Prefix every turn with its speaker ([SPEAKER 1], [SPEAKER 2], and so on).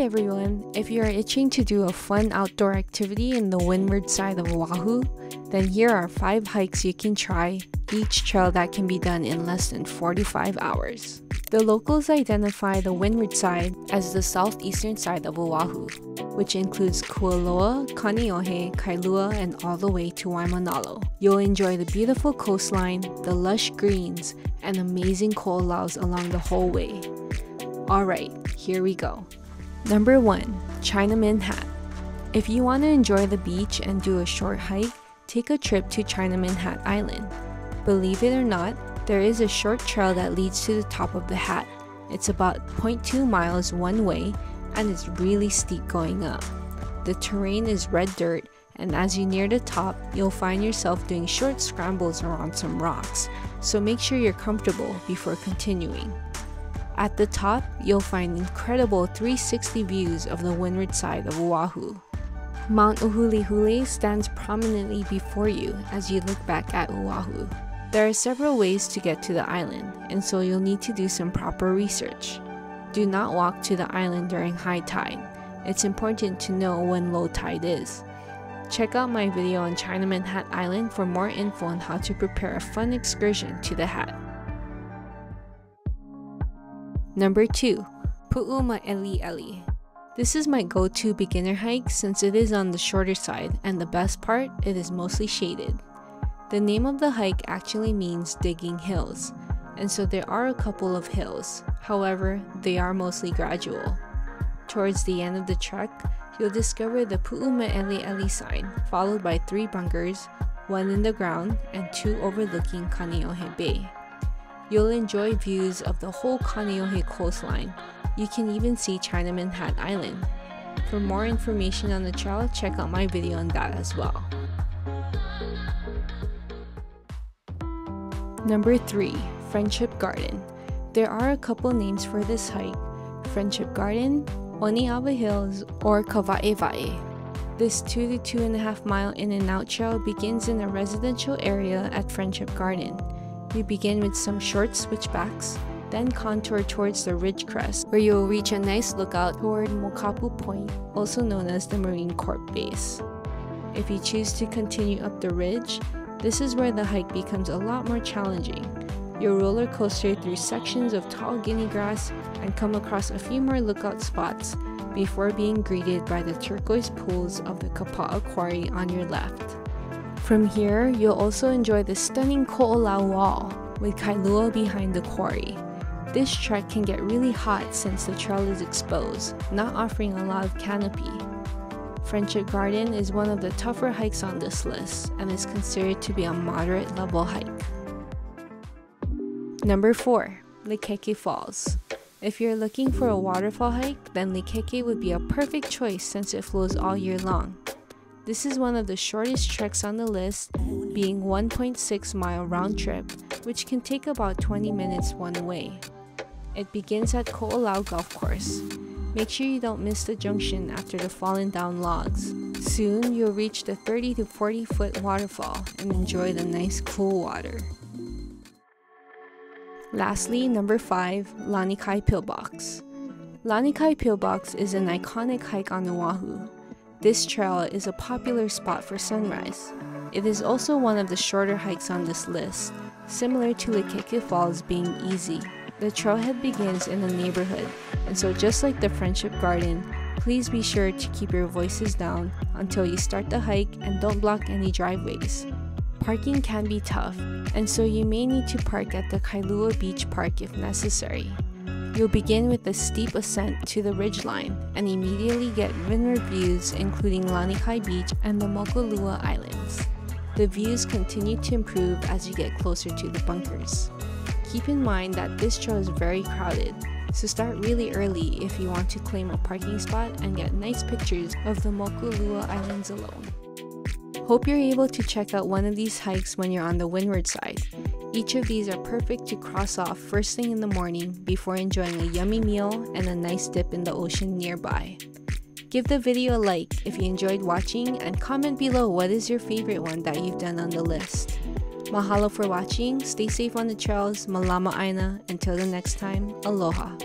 [SPEAKER 1] everyone! If you are itching to do a fun outdoor activity in the windward side of Oahu, then here are 5 hikes you can try, each trail that can be done in less than 45 hours. The locals identify the windward side as the southeastern side of Oahu, which includes Kualoa, Kaneohe, Kailua, and all the way to Waimanalo. You'll enjoy the beautiful coastline, the lush greens, and amazing ko'olaus along the whole way. Alright, here we go. Number 1. Chinaman Hat. If you want to enjoy the beach and do a short hike, take a trip to Chinaman Hat Island. Believe it or not, there is a short trail that leads to the top of the hat. It's about 0.2 miles one way, and it's really steep going up. The terrain is red dirt, and as you near the top, you'll find yourself doing short scrambles around some rocks, so make sure you're comfortable before continuing. At the top, you'll find incredible 360 views of the windward side of Oahu. Mount Uhulehule stands prominently before you as you look back at Oahu. There are several ways to get to the island, and so you'll need to do some proper research. Do not walk to the island during high tide. It's important to know when low tide is. Check out my video on Chinaman Hat Island for more info on how to prepare a fun excursion to the hat. Number 2. Pu'u Ma'eli'eli. This is my go-to beginner hike since it is on the shorter side, and the best part, it is mostly shaded. The name of the hike actually means digging hills, and so there are a couple of hills. However, they are mostly gradual. Towards the end of the trek, you'll discover the Pu'u Ma'eli'eli sign, followed by 3 bunkers, 1 in the ground and 2 overlooking Kaneohe Bay. You'll enjoy views of the whole Kaneohe coastline. You can even see Chinaman Hat Island. For more information on the trail, check out my video on that as well. Number 3. Friendship Garden. There are a couple names for this hike: Friendship Garden, Oniava Hills, or Kawa'ewae. This 2 to 2.5 mile in and out trail begins in a residential area at Friendship Garden. You begin with some short switchbacks, then contour towards the ridge crest, where you will reach a nice lookout toward Mokapu Point, also known as the Marine Corps base. If you choose to continue up the ridge, this is where the hike becomes a lot more challenging. You'll roller coaster through sections of tall guinea grass and come across a few more lookout spots before being greeted by the turquoise pools of the Kapa'a Quarry on your left. From here, you'll also enjoy the stunning Ko'olau Wall with Kailua behind the quarry. This trek can get really hot since the trail is exposed, not offering a lot of canopy. Friendship Garden is one of the tougher hikes on this list and is considered to be a moderate level hike. Number 4. Likeke Falls. If you're looking for a waterfall hike, then Likeke would be a perfect choice since it flows all year long. This is one of the shortest treks on the list, being 1.6 mile round trip, which can take about 20 minutes one way. It begins at Ko'olau Golf Course. Make sure you don't miss the junction after the fallen down logs. Soon, you'll reach the 30 to 40 foot waterfall and enjoy the nice cool water. Lastly, number 5, Lanikai Pillbox. Lanikai Pillbox is an iconic hike on Oahu. This trail is a popular spot for sunrise. It is also one of the shorter hikes on this list, similar to Likeke Falls being easy. The trailhead begins in the neighborhood, and so just like the Friendship Garden, please be sure to keep your voices down until you start the hike and don't block any driveways. Parking can be tough, and so you may need to park at the Kailua Beach Park if necessary. You'll begin with a steep ascent to the ridgeline and immediately get windward views including Lanikai Beach and the Mokulua Islands. The views continue to improve as you get closer to the bunkers. Keep in mind that this trail is very crowded, so start really early if you want to claim a parking spot and get nice pictures of the Mokulua Islands alone. Hope you're able to check out one of these hikes when you're on the windward side. Each of these are perfect to cross off first thing in the morning before enjoying a yummy meal and a nice dip in the ocean nearby. Give the video a like if you enjoyed watching, and comment below what is your favorite one that you've done on the list. Mahalo for watching, stay safe on the trails, malama aina, until the next time, aloha.